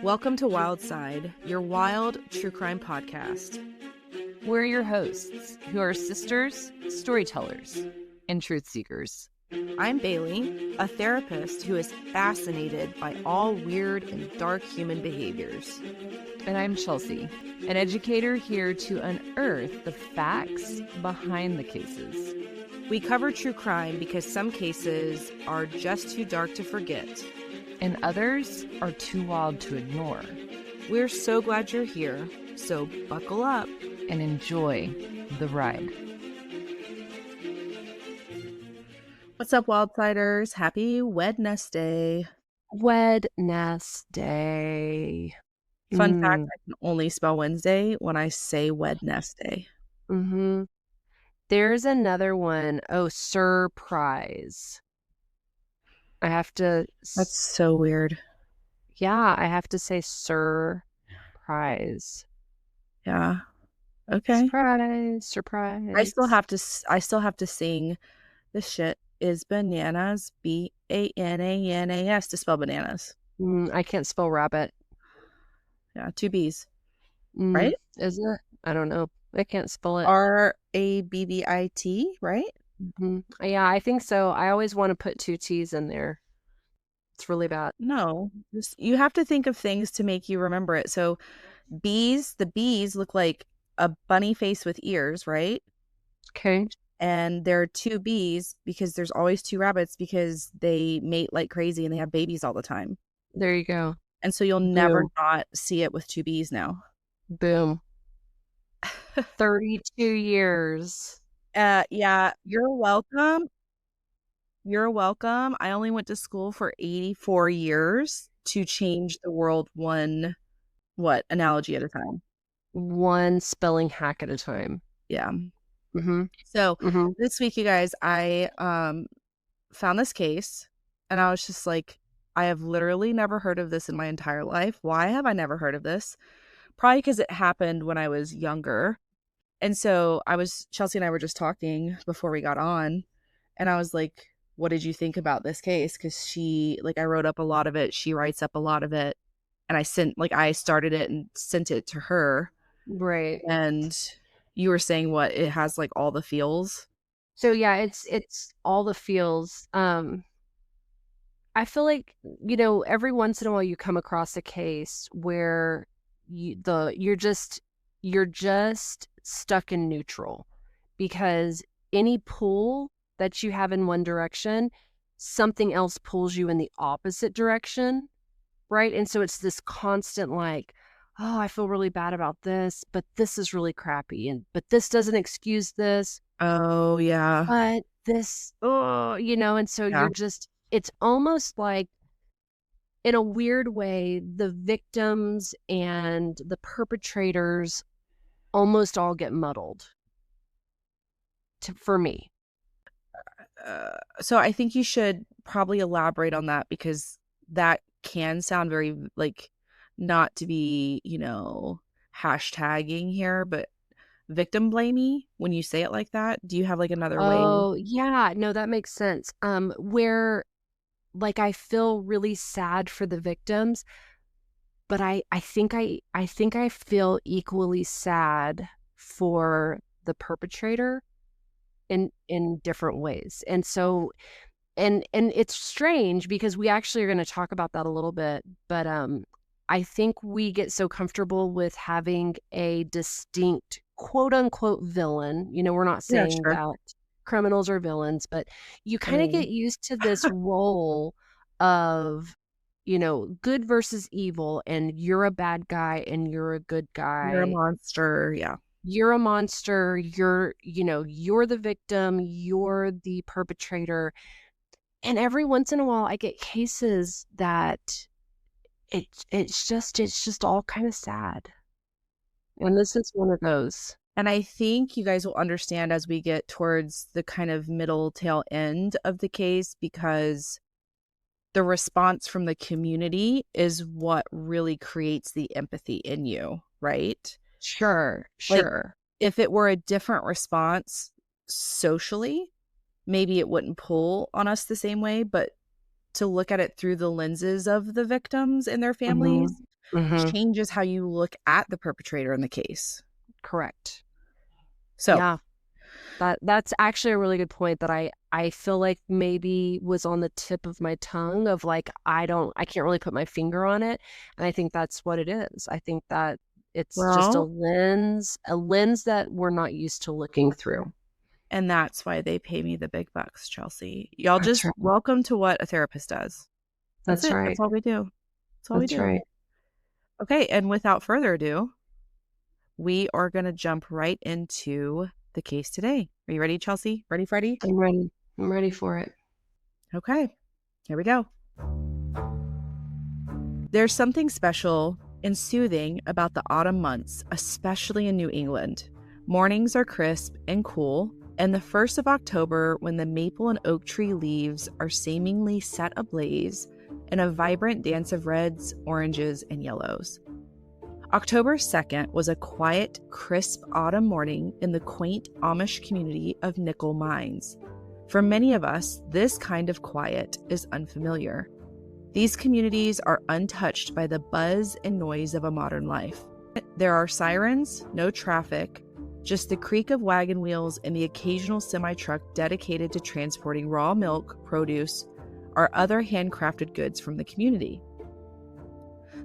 Welcome to Wild Side, your wild true crime podcast. We're your hosts, who are sisters, storytellers, and truth seekers. I'm Bailey, a therapist who is fascinated by all weird and dark human behaviors. And I'm Chelsea, an educator here to unearth the facts behind the cases. We cover true crime because some cases are just too dark to forget, and others are too wild to ignore. We're so glad you're here, so buckle up and enjoy the ride. What's up, Wildsiders? Happy Wednesday. Wednesday. Fun fact, I can only spell Wednesday when I say Wednesday. Mm-hmm. There's another one. Oh, surprise. I have to... That's so weird. Yeah, I have to say surprise. Yeah. Okay. Surprise. I still have to sing "This shit is bananas," BANANAS, to spell bananas. I can't spell rabbit. Yeah, 2 B's. Right? Isn't it? I don't know. I can't spell it. RABBIT, right? Yeah, I think so. I always want to put 2 T's in there. It's really bad. No, you have to think of things to make you remember it. So the bees look like a bunny face with ears, right? Okay. And there are 2 bees because there's always 2 rabbits because they mate like crazy and they have babies all the time. There you go. And so you'll never not see it with 2 bees now. Boom. 32 years. Yeah, you're welcome. You're welcome. I only went to school for 84 years to change the world one analogy at a time. One spelling hack at a time. Yeah. So this week, you guys, I found this case and I was just like, I have literally never heard of this in my entire life. Why have I never heard of this? Probably because it happened when I was younger. And so Chelsea and I were just talking before we got on, and I was like, what did you think about this case? Because I wrote up a lot of it. She writes up a lot of it. And I started it and sent it to her. Right. And you were saying it has like all the feels. So yeah, it's all the feels. I feel like, every once in a while you come across a case where you're just stuck in neutral, because any pull that you have in one direction, something else pulls you in the opposite direction, right? And so it's this constant like, oh, I feel really bad about this, but this is really crappy, but this doesn't excuse this. Oh yeah. But this, and so you're just, it's almost like, in a weird way, the victims and the perpetrators almost all get muddled for me. So I think you should probably elaborate on that, because that can sound very not to be, hashtagging here, but victim blamey when you say it like that. Do you have another way? Oh, yeah. No, that makes sense. Where I feel really sad for the victims, but I think I feel equally sad for the perpetrator in different ways. And so, and it's strange because we actually are going to talk about that a little bit, but I think we get so comfortable with having a distinct quote unquote villain. We're not saying that criminals are villains, but you kind of get used to this role of, good versus evil, and you're a bad guy and you're a good guy. You're a monster. Yeah. You're a monster. You're the victim. You're the perpetrator. And every once in a while I get cases that it's just all kind of sad. And this is one of those. And I think you guys will understand as we get towards the kind of middle tail end of the case, because the response from the community is what really creates the empathy in you, right? Sure. If it were a different response socially, maybe it wouldn't pull on us the same way, but to look at it through the lenses of the victims and their families, Mhm. changes how you look at the perpetrator in the case. Correct. So, Yeah. That's actually a really good point that I feel like maybe was on the tip of my tongue of like I can't really put my finger on it, and I think that's what it is. I think that it's just well, a lens that we're not used to looking through. and that's why they pay me the big bucks, Chelsea. Y'all That's just right. welcome to what a therapist does. That's That's it. That's right. all we do. That's all we That's do. right. Okay, and without further ado, we are going to jump right into the case today. Are you ready, Chelsea? Ready, Freddie? I'm ready. I'm ready for it. Okay, here we go. There's something special and soothing about the autumn months, especially in New England. Mornings are crisp and cool, and the 1st of October, when the maple and oak tree leaves are seemingly set ablaze in a vibrant dance of reds, oranges, and yellows. October 2nd was a quiet, crisp autumn morning in the quaint Amish community of Nickel Mines. For many of us, this kind of quiet is unfamiliar. These communities are untouched by the buzz and noise of a modern life. There are sirens, no traffic, just the creak of wagon wheels and the occasional semi-truck dedicated to transporting raw milk, produce, or other handcrafted goods from the community.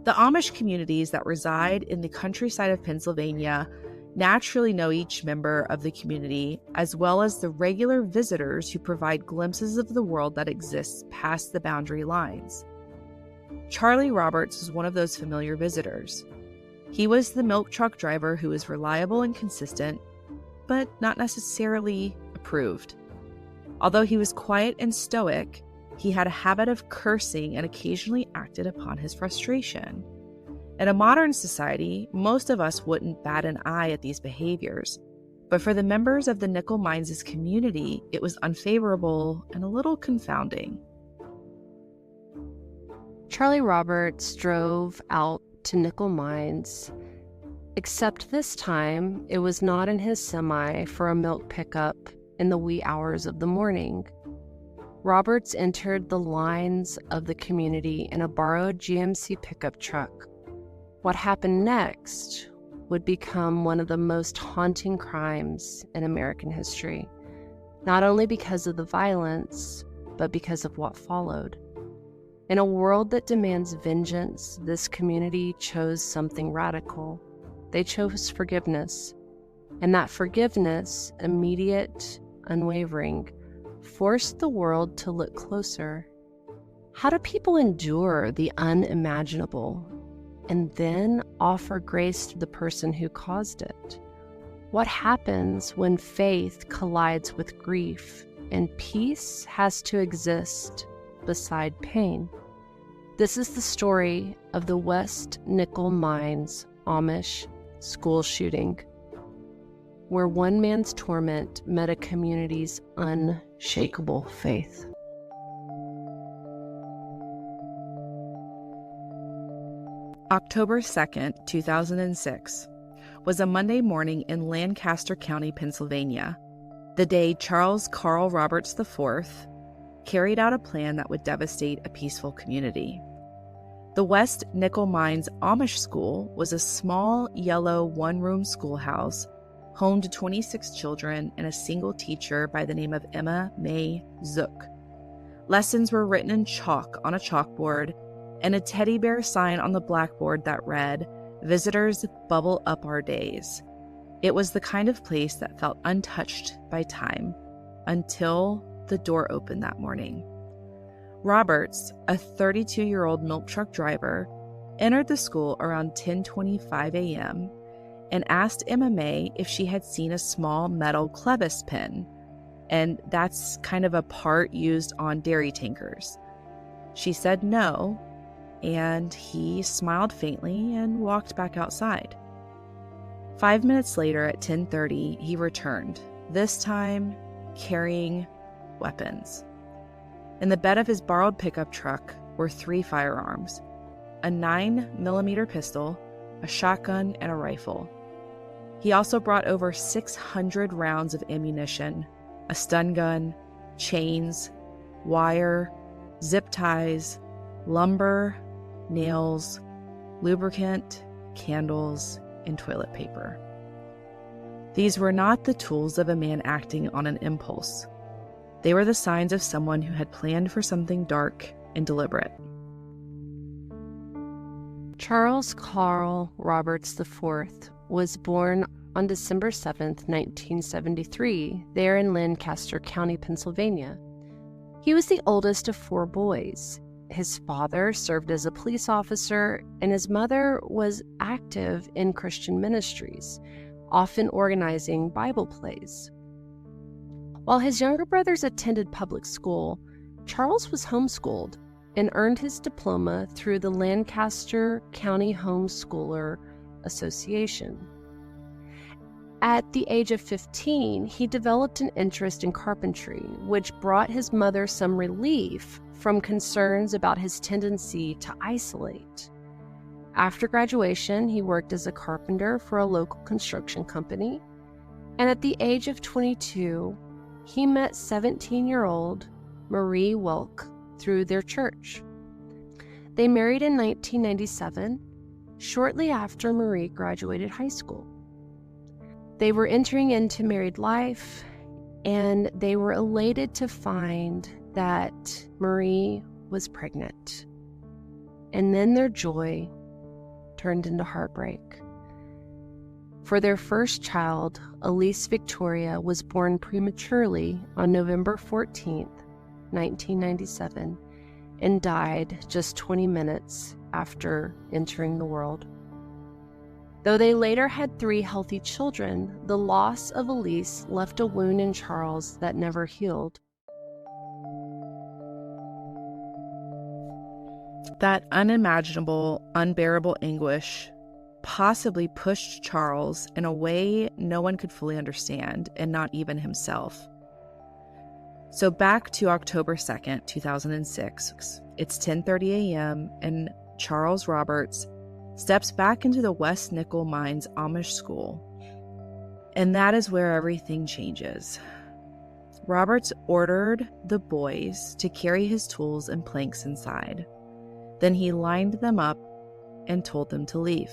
The Amish communities that reside in the countryside of Pennsylvania naturally know each member of the community, as well as the regular visitors who provide glimpses of the world that exists past the boundary lines. Charlie Roberts was one of those familiar visitors. He was the milk truck driver who was reliable and consistent, but not necessarily approved. Although he was quiet and stoic, he had a habit of cursing and occasionally acted upon his frustration. In a modern society, most of us wouldn't bat an eye at these behaviors, but for the members of the Nickel Mines' community, it was unfavorable and a little confounding. Charlie Roberts drove out to Nickel Mines, except this time it was not in his semi for a milk pickup in the wee hours of the morning. Roberts entered the lines of the community in a borrowed GMC pickup truck. What happened next would become one of the most haunting crimes in American history, not only because of the violence, but because of what followed. In a world that demands vengeance, this community chose something radical. They chose forgiveness. And that forgiveness, immediate, unwavering, forced the world to look closer. How do people endure the unimaginable and then offer grace to the person who caused it? What happens when faith collides with grief and peace has to exist beside pain? This is the story of the West Nickel Mines Amish school shooting, where one man's torment met a community's unshakable faith. October 2nd, 2006, was a Monday morning in Lancaster County, Pennsylvania, the day Charles Carl Roberts IV carried out a plan that would devastate a peaceful community. The West Nickel Mines Amish School was a small, yellow, one-room schoolhouse home to 26 children and a single teacher by the name of Emma May Zook. Lessons were written in chalk on a chalkboard, and a teddy bear sign on the blackboard that read, "Visitors bubble up our days." It was the kind of place that felt untouched by time until the door opened that morning. Roberts, a 32-year-old milk truck driver, entered the school around 10:25 a.m. and asked Emma May if she had seen a small metal clevis pen, and that's kind of a part used on dairy tankers. She said no, and he smiled faintly and walked back outside. 5 minutes later at 10:30, he returned, this time carrying weapons. In the bed of his borrowed pickup truck were 3 firearms, a 9mm pistol, a shotgun, and a rifle. He also brought over 600 rounds of ammunition, a stun gun, chains, wire, zip ties, lumber, nails, lubricant, candles, and toilet paper. These were not the tools of a man acting on an impulse. They were the signs of someone who had planned for something dark and deliberate. Charles Carl Roberts IV was born on December 7th, 1973, there in Lancaster County, Pennsylvania. He was the oldest of 4 boys. His father served as a police officer, and his mother was active in Christian ministries, often organizing Bible plays. While his younger brothers attended public school, Charles was homeschooled and earned his diploma through the Lancaster County Homeschooler Association. At the age of 15, he developed an interest in carpentry, which brought his mother some relief from concerns about his tendency to isolate. After graduation, he worked as a carpenter for a local construction company, and at the age of 22, he met 17-year-old Marie Welk through their church. They married in 1997, shortly after Marie graduated high school. They were entering into married life, and they were elated to find that Marie was pregnant. And then their joy turned into heartbreak. For their first child, Elise Victoria was born prematurely on November 14th, 1997, and died just 20 minutes after entering the world. Though they later had 3 healthy children, the loss of Elise left a wound in Charles that never healed. That unimaginable, unbearable anguish possibly pushed Charles in a way no one could fully understand, and not even himself. So back to October 2nd, 2006, it's 10:30 a.m., and Charles Roberts steps back into the West Nickel Mines Amish school. And that is where everything changes. Roberts ordered the boys to carry his tools and planks inside. Then he lined them up and told them to leave.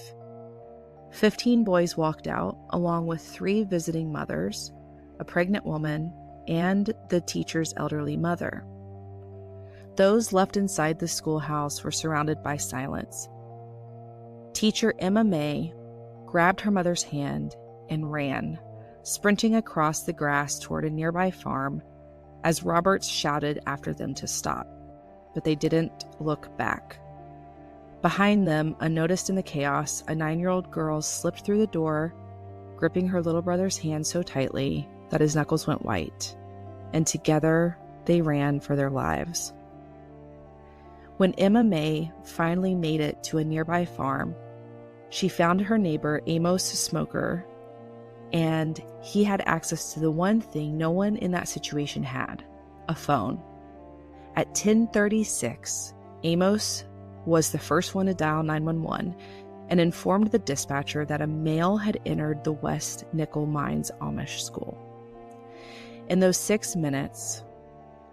15 boys walked out, along with 3 visiting mothers, a pregnant woman, and the teacher's elderly mother. Those left inside the schoolhouse were surrounded by silence. Teacher Emma May grabbed her mother's hand and ran, sprinting across the grass toward a nearby farm as Roberts shouted after them to stop, but they didn't look back. Behind them, unnoticed in the chaos, a 9-year-old girl slipped through the door, gripping her little brother's hand so tightly that his knuckles went white, and together they ran for their lives. When Emma May finally made it to a nearby farm, she found her neighbor Amos Smoker, and he had access to the one thing no one in that situation had, a phone. At 10:36, Amos was the first one to dial 911 and informed the dispatcher that a male had entered the West Nickel Mines Amish school. In those 6 minutes,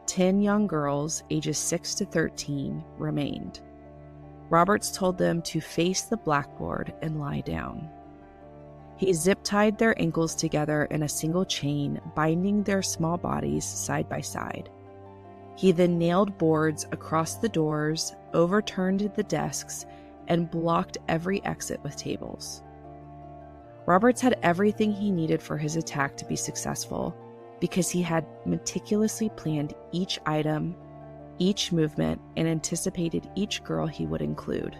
10 young girls ages 6 to 13 remained. Roberts told them to face the blackboard and lie down. He zip-tied their ankles together in a single chain, binding their small bodies side by side. He then nailed boards across the doors, overturned the desks, and blocked every exit with tables. Roberts had everything he needed for his attack to be successful because he had meticulously planned each item, each movement, and anticipated each girl he would include.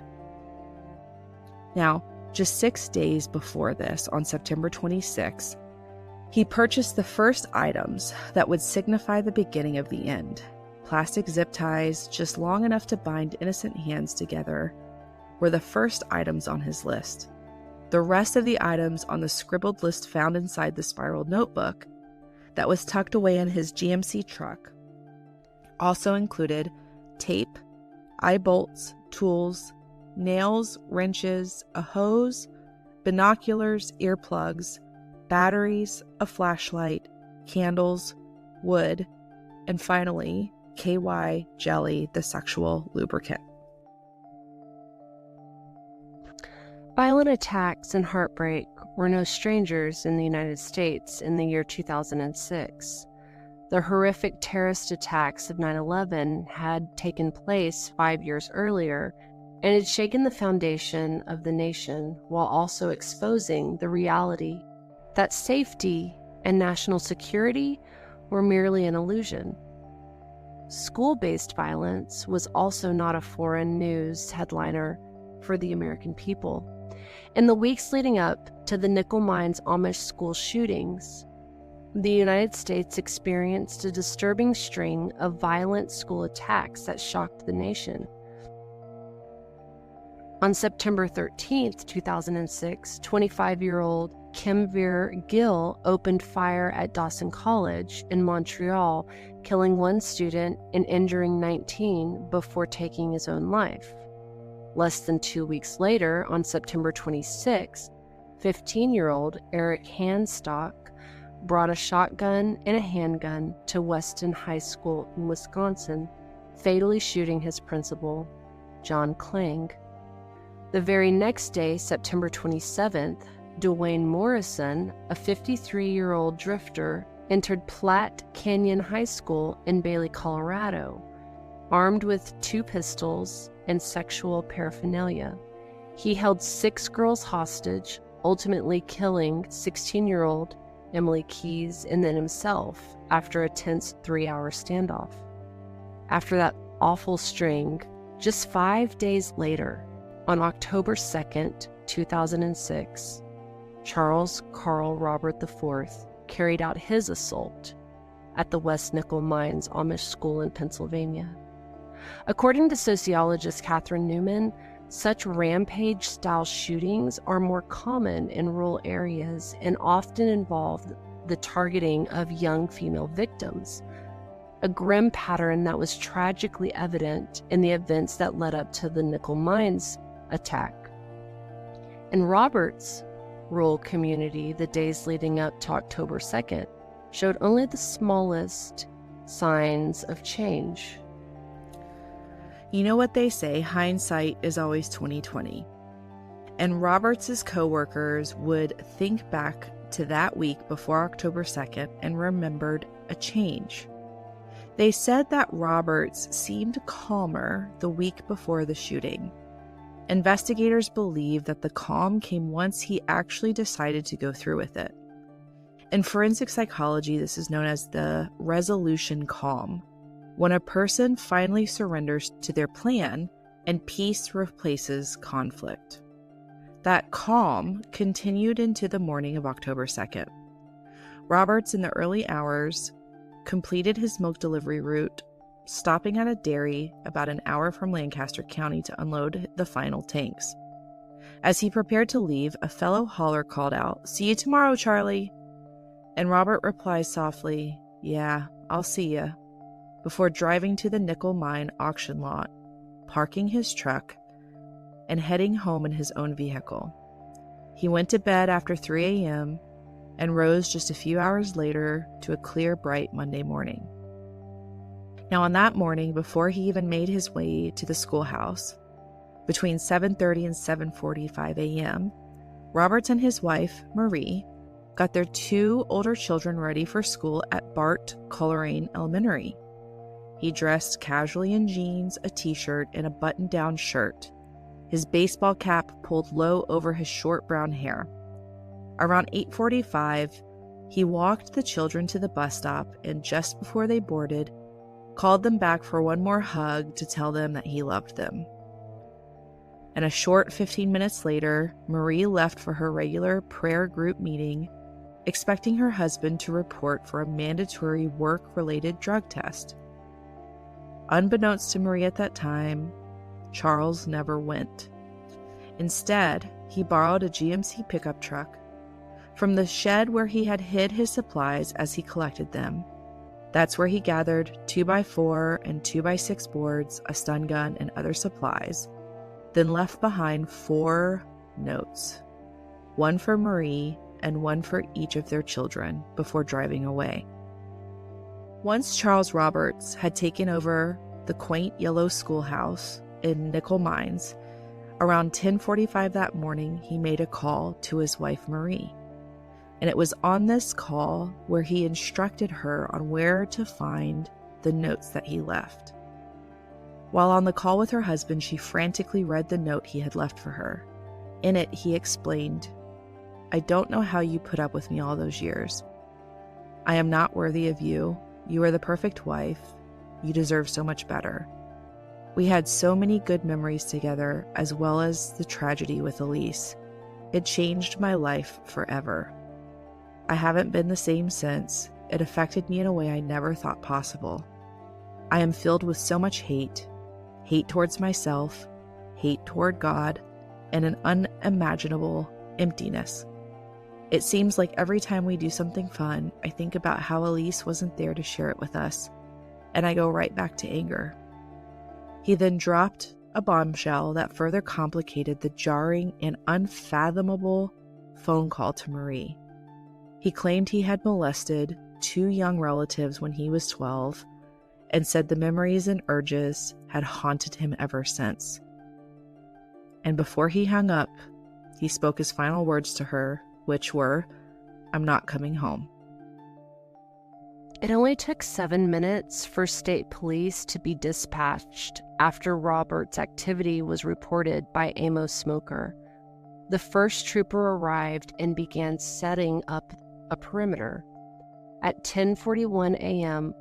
Now, just 6 days before this, on September 26, he purchased the first items that would signify the beginning of the end. Plastic zip ties, just long enough to bind innocent hands together, were the first items on his list. The rest of the items on the scribbled list found inside the spiral notebook that was tucked away in his GMC truck also included tape, eye bolts, tools, nails, wrenches, a hose, binoculars, earplugs, batteries, a flashlight, candles, wood, and finally, KY jelly, the sexual lubricant. Violent attacks and heartbreak were no strangers in the United States in the year 2006. The horrific terrorist attacks of 9/11 had taken place 5 years earlier and had shaken the foundation of the nation while also exposing the reality that safety and national security were merely an illusion. School-based violence was also not a foreign news headliner for the American people. In the weeks leading up to the Nickel Mines Amish school shootings, the United States experienced a disturbing string of violent school attacks that shocked the nation. On September 13, 2006, 25-year-old Kimveer Gill opened fire at Dawson College in Montreal, killing one student and injuring 19 before taking his own life. Less than 2 weeks later, on September 26, 15-year-old Eric Handstock brought a shotgun and a handgun to Weston High School in Wisconsin, fatally shooting his principal, John Klang. The very next day, September 27th, Dwayne Morrison, a 53-year-old drifter, entered Platte Canyon High School in Bailey, Colorado, armed with 2 pistols and sexual paraphernalia. He held 6 girls hostage, ultimately killing 16-year-old Emily Keyes and then himself after a tense 3-hour standoff. After that awful string, just 5 days later, on October 2nd, 2006, Charles Carl Robert IV carried out his assault at the West Nickel Mines Amish School in Pennsylvania. According to sociologist Catherine Newman, such rampage-style shootings are more common in rural areas and often involve the targeting of young female victims, a grim pattern that was tragically evident in the events that led up to the Nickel Mines attack. In Robert's rural community, the days leading up to October 2nd showed only the smallest signs of change. You know what they say, hindsight is always 20/20. And Roberts' co-workers would think back to that week before October 2nd and remembered a change. They said that Roberts seemed calmer the week before the shooting. Investigators believe that the calm came once he actually decided to go through with it. In forensic psychology, this is known as the resolution calm, when a person finally surrenders to their plan and peace replaces conflict. That calm continued into the morning of October 2nd. Roberts, in the early hours, completed his milk delivery route, stopping at a dairy about an hour from Lancaster County to unload the final tanks. As he prepared to leave, a fellow hauler called out, "See you tomorrow, Charlie." And Robert replies softly, "Yeah, I'll see ya," before driving to the nickel mine auction lot, parking his truck, and heading home in his own vehicle. He went to bed after 3 a.m. and rose just a few hours later to a clear, bright Monday morning. Now, on that morning, before he even made his way to the schoolhouse, between 7:30 and 7:45 a.m., Roberts and his wife, Marie, got their 2 older children ready for school at Bart Coleraine Elementary. He dressed casually in jeans, a t-shirt, and a button-down shirt, his baseball cap pulled low over his short brown hair. Around 8:45, he walked the children to the bus stop and just before they boarded, called them back for one more hug to tell them that he loved them. And a short 15 minutes later, Marie left for her regular prayer group meeting, expecting her husband to report for a mandatory work-related drug test. Unbeknownst to Marie at that time, Charles never went. Instead, he borrowed a GMC pickup truck from the shed where he had hid his supplies as he collected them. That's where he gathered 2x4 and 2x6 boards, a stun gun, and other supplies, then left behind 4 notes, one for Marie and one for each of their children, before driving away. Once Charles Roberts had taken over the quaint yellow schoolhouse in Nickel Mines, Around 10:45 that morning, he made a call to his wife, Marie. And it was on this call where he instructed her on where to find the notes that he left. While on the call with her husband, she frantically read the note he had left for her. In it, he explained, "I don't know how you put up with me all those years. I am not worthy of you. You are the perfect wife. You deserve so much better. We had so many good memories together, as well as the tragedy with Elise. It changed my life forever. I haven't been the same since. It affected me in a way I never thought possible. I am filled with so much hate towards myself, hate toward God, and an unimaginable emptiness. It seems like every time we do something fun, I think about how Elise wasn't there to share it with us, and I go right back to anger." He then dropped a bombshell that further complicated the jarring and unfathomable phone call to Marie. He claimed he had molested 2 young relatives when he was 12 and said the memories and urges had haunted him ever since. And before he hung up, he spoke his final words to her, which were, "I'm not coming home." It only took 7 minutes for state police to be dispatched after Robert's activity was reported by Amos Smoker. The first trooper arrived and began setting up a perimeter. At 10:41 a.m.,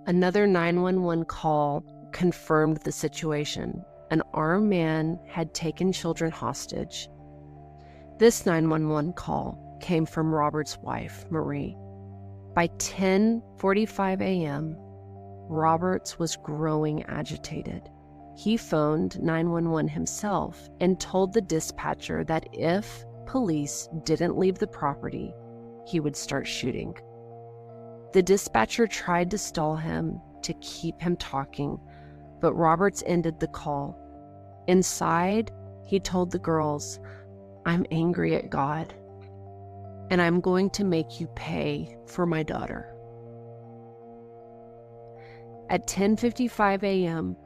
another 911 call confirmed the situation. An armed man had taken children hostage. This 911 call came from Robert's wife, Marie. By 10:45 a.m., Roberts was growing agitated. He phoned 911 himself and told the dispatcher that if police didn't leave the property, he would start shooting. The dispatcher tried to stall him to keep him talking, but Roberts ended the call. Inside, he told the girls, "I'm angry at God, and I'm going to make you pay for my daughter." At 10:55 a.m.,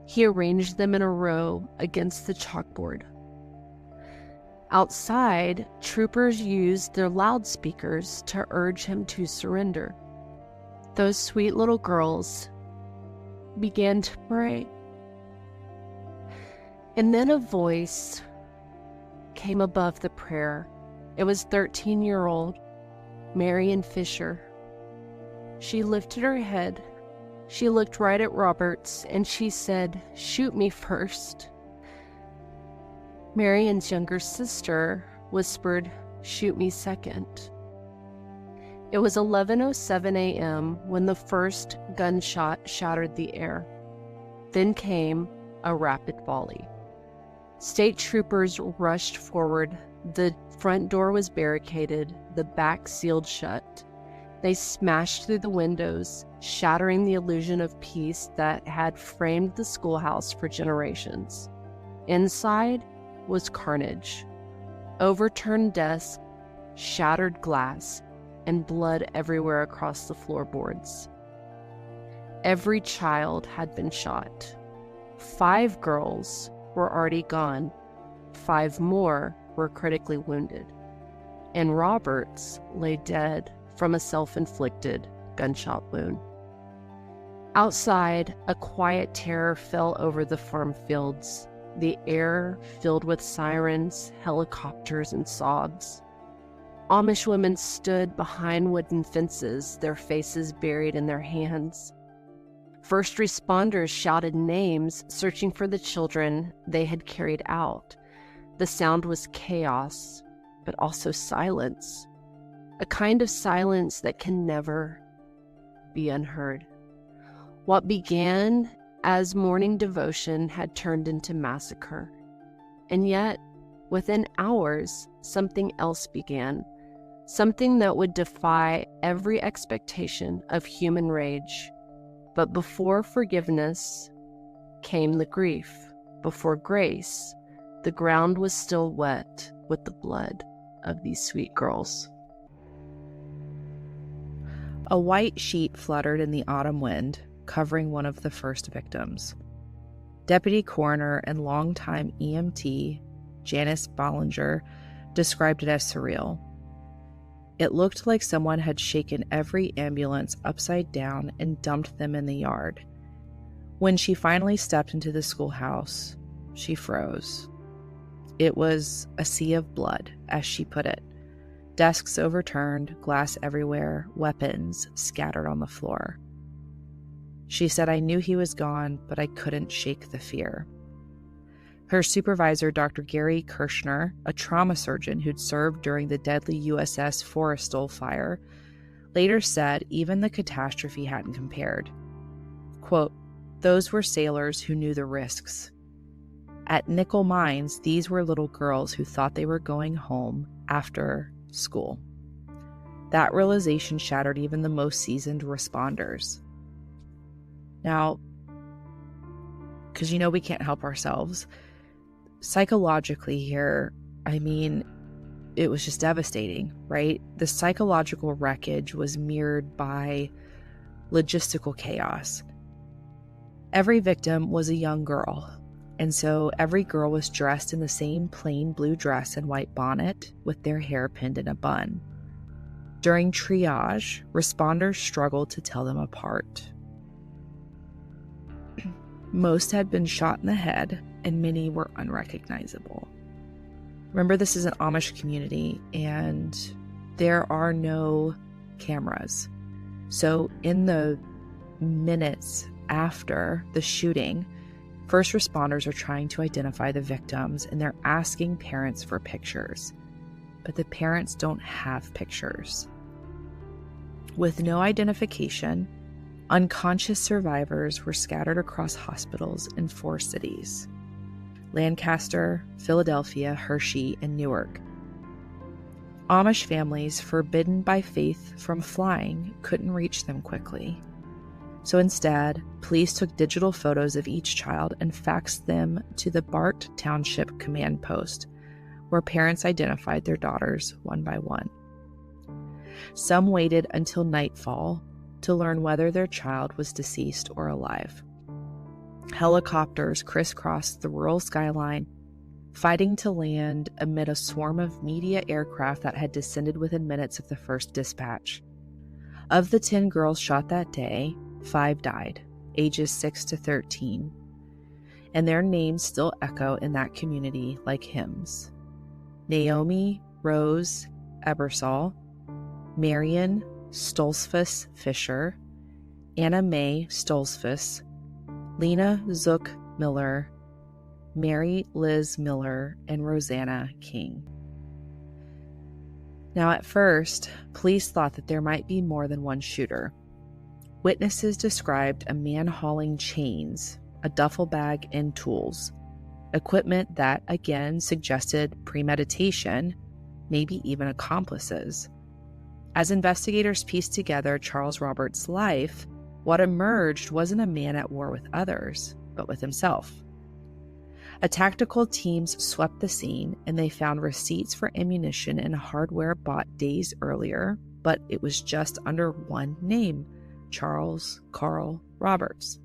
he arranged them in a row against the chalkboard. Outside, troopers used their loudspeakers to urge him to surrender. Those sweet little girls began to pray. And then a voice came above the prayer. It was 13-year-old Marion Fisher. She lifted her head. She looked right at Roberts and she said, "Shoot me first." Marion's younger sister whispered, "Shoot me second." It was 11:07 a.m. when the first gunshot shattered the air. Then came a rapid volley. State troopers rushed forward. The front door was barricaded, the back sealed shut. They smashed through the windows, shattering the illusion of peace that had framed the schoolhouse for generations. Inside was carnage. Overturned desks, shattered glass, and blood everywhere across the floorboards. Every child had been shot. 5 girls were already gone. 5 more were critically wounded. And Roberts lay dead from a self-inflicted gunshot wound. Outside, a quiet terror fell over the farm fields, the air filled with sirens, helicopters, and sobs. Amish women stood behind wooden fences, their faces buried in their hands. First responders shouted names, searching for the children they had carried out. The sound was chaos, but also silence. A kind of silence that can never be unheard. What began as morning devotion had turned into massacre. And yet, within hours, something else began. Something that would defy every expectation of human rage. But before forgiveness came the grief. Before grace, the ground was still wet with the blood of these sweet girls. A white sheet fluttered in the autumn wind, covering one of the first victims. Deputy coroner and longtime EMT Janice Bollinger described it as surreal. It looked like someone had shaken every ambulance upside down and dumped them in the yard. When she finally stepped into the schoolhouse, she froze. It was a sea of blood, as she put it. Desks overturned, glass everywhere, weapons scattered on the floor. She said, "I knew he was gone, but I couldn't shake the fear." Her supervisor, Dr. Gary Kirschner, a trauma surgeon who'd served during the deadly USS Forrestal fire, later said even the catastrophe hadn't compared. Quote, "Those were sailors who knew the risks. At nickel mines, these were little girls who thought they were going home after school." That realization shattered even the most seasoned responders. Now, because we can't help ourselves, psychologically here, it was just devastating, right? The psychological wreckage was mirrored by logistical chaos. Every victim was a young girl, and so every girl was dressed in the same plain blue dress and white bonnet with their hair pinned in a bun. During triage, responders struggled to tell them apart. Most had been shot in the head, and many were unrecognizable. Remember, this is an Amish community, and there are no cameras. So in the minutes after the shooting, first responders are trying to identify the victims, and they're asking parents for pictures. But the parents don't have pictures. With no identification, unconscious survivors were scattered across hospitals in 4 cities: Lancaster, Philadelphia, Hershey, and Newark. Amish families forbidden by faith from flying couldn't reach them quickly. So instead, police took digital photos of each child and faxed them to the Bart Township Command Post, where parents identified their daughters one by one. Some waited until nightfall to learn whether their child was deceased or alive. Helicopters crisscrossed the rural skyline, fighting to land amid a swarm of media aircraft that had descended within minutes of the first dispatch. Of the 10 girls shot that day, 5 died, ages 6 to 13, and their names still echo in that community like hymns. Naomi Rose Ebersol, Marion Stolzfus Fisher, Anna Mae Stolzfus, Lena Zook Miller, Mary Liz Miller, and Rosanna King. Now, at first, police thought that there might be more than one shooter. Witnesses described a man hauling chains, a duffel bag, and tools, equipment that, again, suggested premeditation, maybe even accomplices. As investigators pieced together Charles Roberts' life, what emerged wasn't a man at war with others, but with himself. A tactical teams swept the scene, and they found receipts for ammunition and hardware bought days earlier, but it was just under one name: Charles Carl Roberts.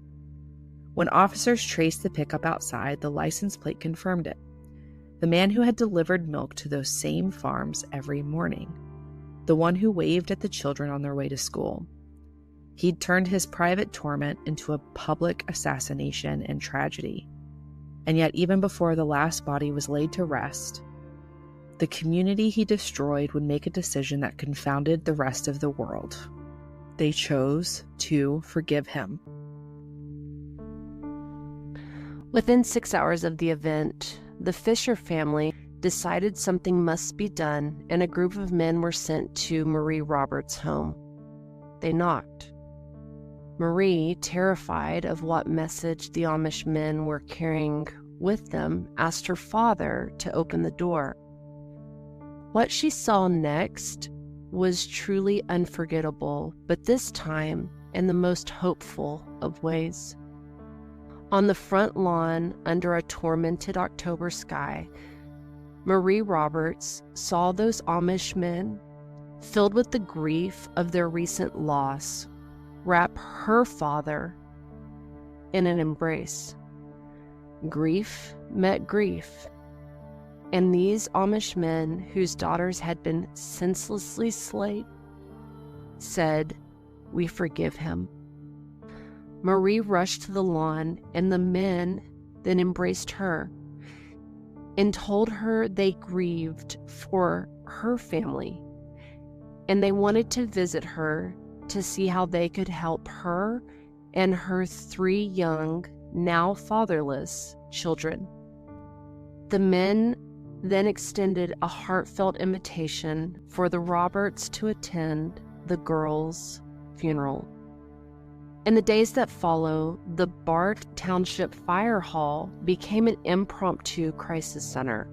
When officers traced the pickup outside, the license plate confirmed it. The man who had delivered milk to those same farms every morning. The one who waved at the children on their way to school. He'd turned his private torment into a public assassination and tragedy. And yet, even before the last body was laid to rest, the community he destroyed would make a decision that confounded the rest of the world. They chose to forgive him. Within 6 hours of the event, the Fisher family decided something must be done, and a group of men were sent to Marie Roberts' home. They knocked. Marie, terrified of what message the Amish men were carrying with them, asked her father to open the door. What she saw next was truly unforgettable, but this time in the most hopeful of ways. On the front lawn, under a tormented October sky, Marie Roberts saw those Amish men, filled with the grief of their recent loss, wrap her father in an embrace. Grief met grief, and these Amish men, whose daughters had been senselessly slain, said, "We forgive him." Marie rushed to the lawn, and the men then embraced her and told her they grieved for her family, and they wanted to visit her to see how they could help her and her 3 young, now fatherless, children. The men then extended a heartfelt invitation for the Roberts to attend the girls' funeral. In the days that follow, the Bart Township Fire Hall became an impromptu crisis center.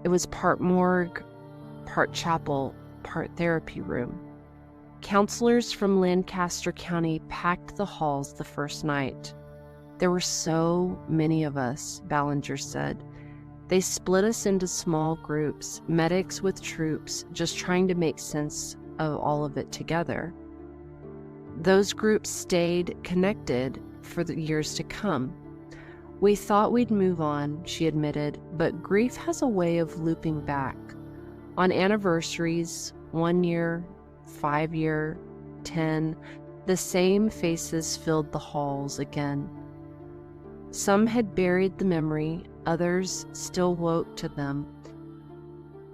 It was part morgue, part chapel, part therapy room. Counselors from Lancaster County packed the halls the first night. "There were so many of us," Ballinger said. "They split us into small groups, medics with troops, just trying to make sense of all of it together. Those groups stayed connected for the years to come. We thought we'd move on," she admitted, "but grief has a way of looping back. On anniversaries, 1 year, 5 year, 10, the same faces filled the halls again. Some had buried the memory, others still woke to them.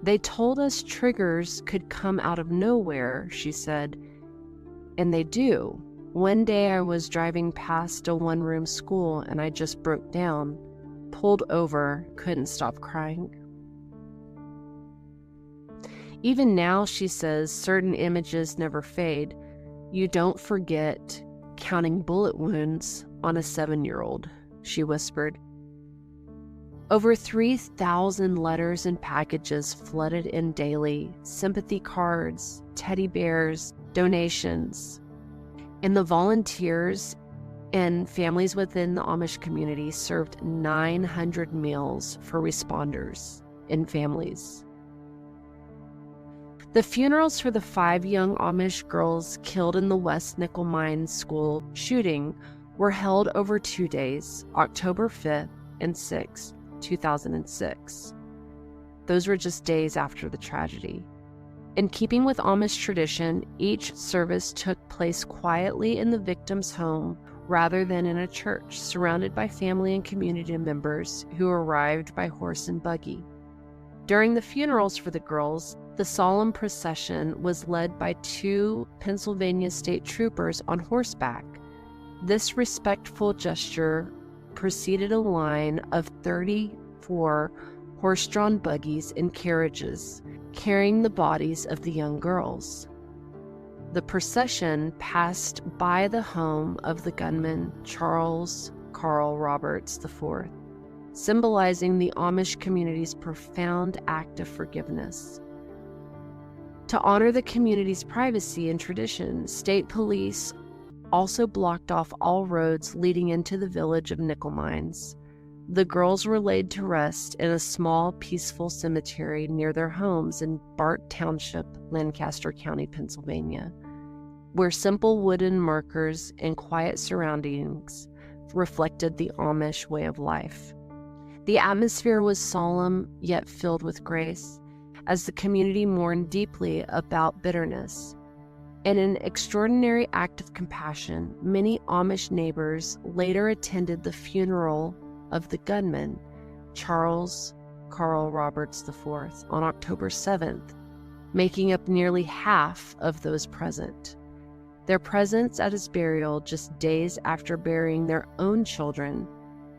They told us triggers could come out of nowhere," she said, "and they do. One day I was driving past a one-room school and I just broke down, pulled over, couldn't stop crying." Even now, she says, certain images never fade. "You don't forget counting bullet wounds on a 7-year-old, she whispered. Over 3,000 letters and packages flooded in daily, sympathy cards, teddy bears, donations. And the volunteers and families within the Amish community served 900 meals for responders and families. The funerals for the 5 young Amish girls killed in the West Nickel Mines school shooting were held over 2 days, October 5th and 6th, 2006. Those were just days after the tragedy. In keeping with Amish tradition, each service took place quietly in the victim's home rather than in a church, surrounded by family and community members who arrived by horse and buggy. During the funerals for the girls, the solemn procession was led by 2 Pennsylvania state troopers on horseback. This respectful gesture preceded a line of 34 horse-drawn buggies and carriages carrying the bodies of the young girls. The procession passed by the home of the gunman Charles Carl Roberts IV, symbolizing the Amish community's profound act of forgiveness. To honor the community's privacy and tradition, state police also blocked off all roads leading into the village of Nickel Mines. The girls were laid to rest in a small, peaceful cemetery near their homes in Bart Township, Lancaster County, Pennsylvania, where simple wooden markers and quiet surroundings reflected the Amish way of life. The atmosphere was solemn, yet filled with grace, as the community mourned deeply about bitterness. In an extraordinary act of compassion, many Amish neighbors later attended the funeral of the gunman, Charles Carl Roberts IV, on October 7th, making up nearly half of those present. Their presence at his burial just days after burying their own children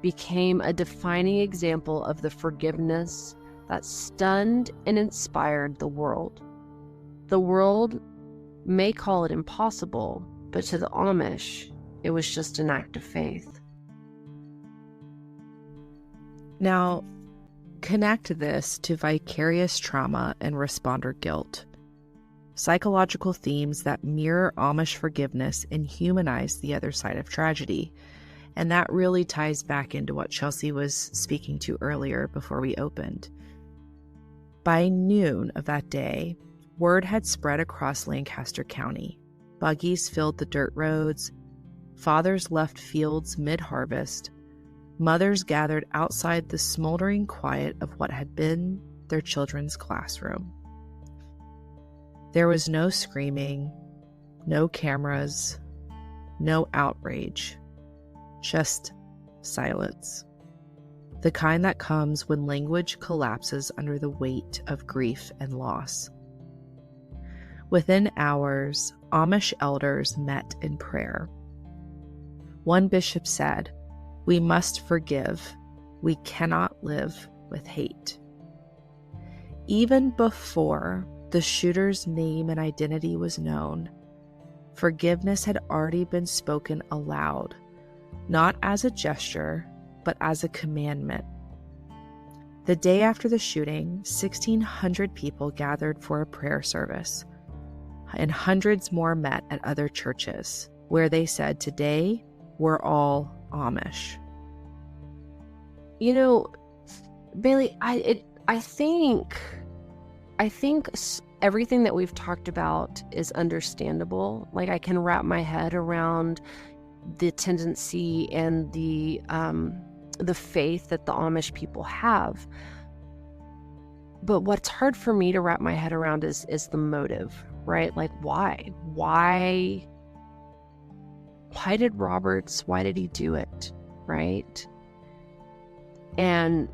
became a defining example of the forgiveness that stunned and inspired the world. The world may call it impossible, but to the Amish, it was just an act of faith. Now, connect this to vicarious trauma and responder guilt, psychological themes that mirror Amish forgiveness and humanize the other side of tragedy. And that really ties back into what Chelsea was speaking to earlier before we opened. By noon of that day, word had spread across Lancaster County. Buggies filled the dirt roads. Fathers left fields mid-harvest. mothers gathered outside the smoldering quiet of what had been their children's classroom. There was no screaming, no cameras, no outrage, just silence. The kind that comes when language collapses under the weight of grief and loss. Within hours, Amish elders met in prayer. One bishop said, "We must forgive. We cannot live with hate." Even before the shooter's name and identity was known, forgiveness had already been spoken aloud, not as a gesture, but as a commandment. The day after the shooting, 1,600 people gathered for a prayer service, and hundreds more met at other churches, where they said, "Today, we're all Amish." You know, Bailey, I think everything that we've talked about is understandable. Like, I can wrap my head around the tendency and the faith that the Amish people have. But what's hard for me to wrap my head around is the motive, right? Like, why? Why did Roberts, why did he do it, right? And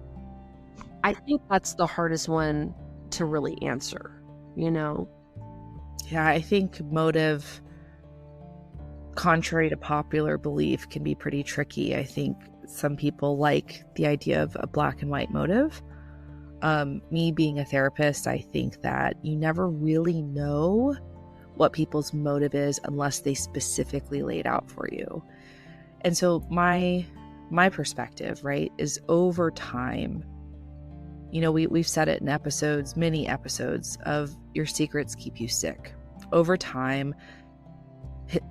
I think that's the hardest one to really answer, you know? Yeah, I think motive, contrary to popular belief, can be pretty tricky. I think some people like the idea of a black and white motive. Me being a therapist, I think that you never really know what people's motive is unless they specifically lay it out for you. And so my perspective, right, is over time, you know, we've said it in episodes, many episodes of Your Secrets Keep You Sick. Over time,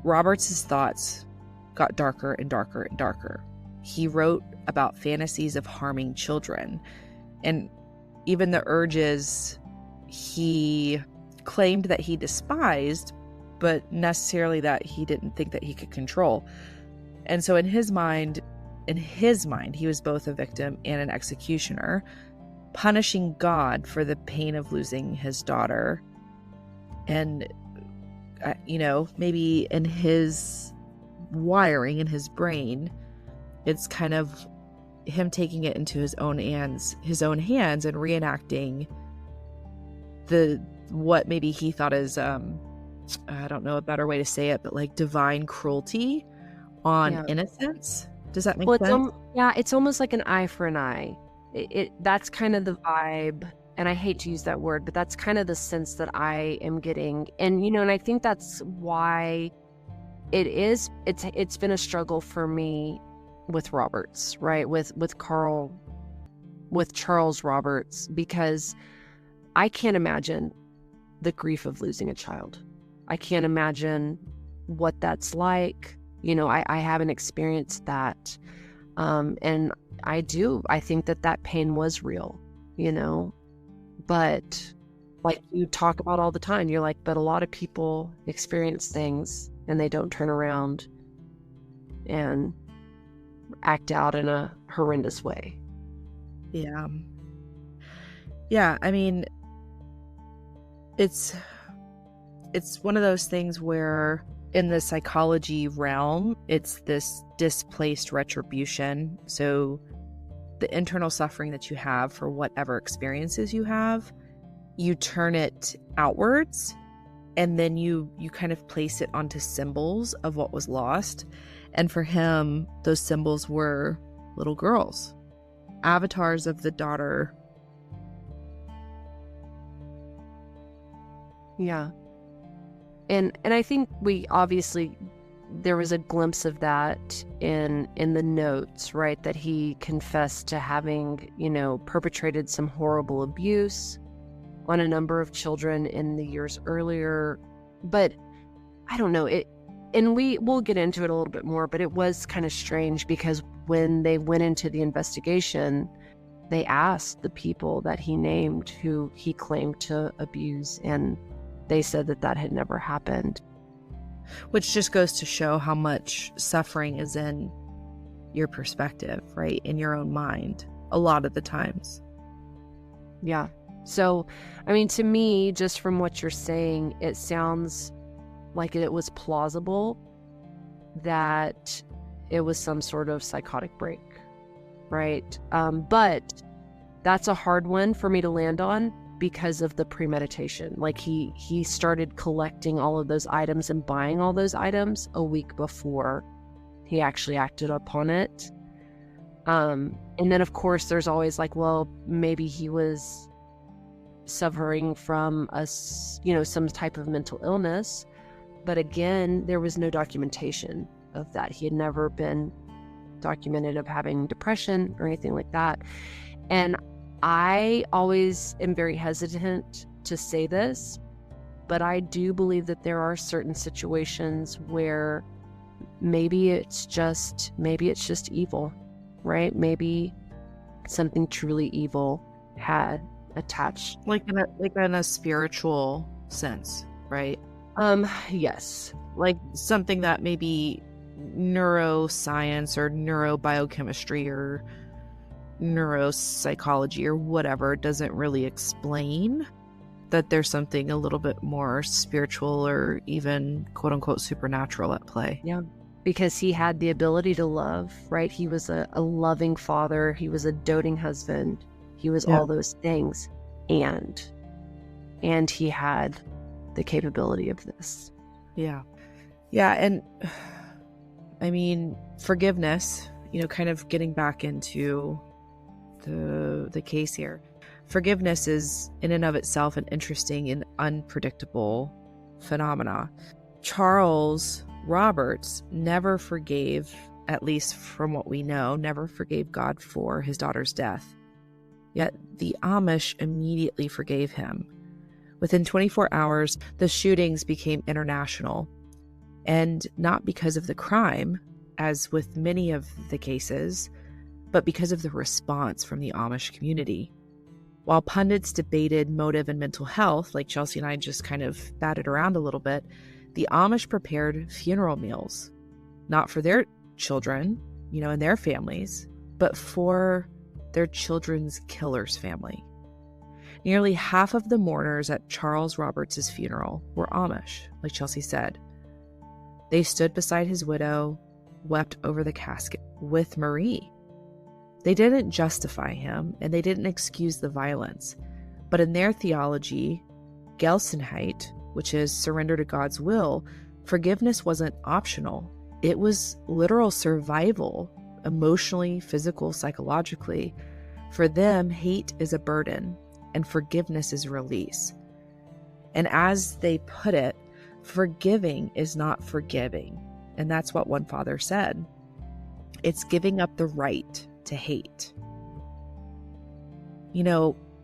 Roberts' thoughts got darker and darker and darker. He wrote about fantasies of harming children, and even the urges he claimed that he despised, but necessarily that he didn't think that he could control. And so in his mind, he was both a victim and an executioner, punishing God for the pain of losing his daughter. And, you know, maybe in his wiring, in his brain, it's kind of him taking it into his own hands and reenacting what maybe he thought is, I don't know a better way to say it, but like divine cruelty on innocence. Does that make sense? It's almost like an eye for an eye. That's kind of the vibe, and I hate to use that word, but that's kind of the sense that I am getting. And, you know, and I think that's why it's been a struggle for me with Roberts, right? With Charles Roberts, because I can't imagine the grief of losing a child. I can't imagine what that's like. You know, I haven't experienced that. And I think that pain was real, you know, but like you talk about all the time, you're like, but a lot of people experience things and they don't turn around and act out in a horrendous way. Yeah. Yeah. I mean, it's one of those things where in the psychology realm, it's this displaced retribution. So the internal suffering that you have for whatever experiences you have, you turn it outwards, and then you kind of place it onto symbols of what was lost. And for him, those symbols were little girls, avatars of the daughter. Yeah. And I think there was a glimpse of that in the notes, right? That he confessed to having, you know, perpetrated some horrible abuse on a number of children in the years earlier. But I don't know it. And we'll get into it a little bit more, but it was kind of strange because when they went into the investigation, they asked the people that he named who he claimed to abuse, and they said that had never happened. Which just goes to show how much suffering is in your perspective, right? In your own mind, a lot of the times. Yeah. So, I mean, to me, just from what you're saying, it sounds like it was plausible that it was some sort of psychotic break, right? But that's a hard one for me to land on because of the premeditation. Like he started collecting all of those items and buying all those items a week before he actually acted upon it. And then of course there's always like, well, maybe he was suffering from some type of mental illness. But again, there was no documentation of that. He had never been documented of having depression or anything like that. And I always am very hesitant to say this, but I do believe that there are certain situations where maybe it's just evil, right? Maybe something truly evil had attached. Like in a spiritual sense, right? Yes. Like something that maybe neuroscience or neurobiochemistry or neuropsychology or whatever doesn't really explain, that there's something a little bit more spiritual or even quote unquote supernatural at play. Yeah. Because he had the ability to love, right? He was a loving father. He was a doting husband. He was all those things. And he had the capability of this. Yeah. Yeah. And I mean, forgiveness, kind of getting back into the case here. Forgiveness is in and of itself an interesting and unpredictable phenomena. Charles Roberts never forgave, at least from what we know, never forgave God for his daughter's death. Yet the Amish immediately forgave him. Within 24 hours, the shootings became international. And not because of the crime, as with many of the cases, but because of the response from the Amish community. While pundits debated motive and mental health, like Chelsea and I just kind of batted around a little bit, the Amish prepared funeral meals, not for their children, and their families, but for their children's killer's family. Nearly half of the mourners at Charles Roberts' funeral were Amish, like Chelsea said. They stood beside his widow, wept over the casket with Marie. They didn't justify him, and they didn't excuse the violence. But in their theology, Gelassenheit, which is surrender to God's will, forgiveness wasn't optional. It was literal survival, emotionally, physical, psychologically. For them, hate is a burden, and forgiveness is release. And as they put it, forgiving is not forgiving. And that's what one father said. It's giving up the right to hate.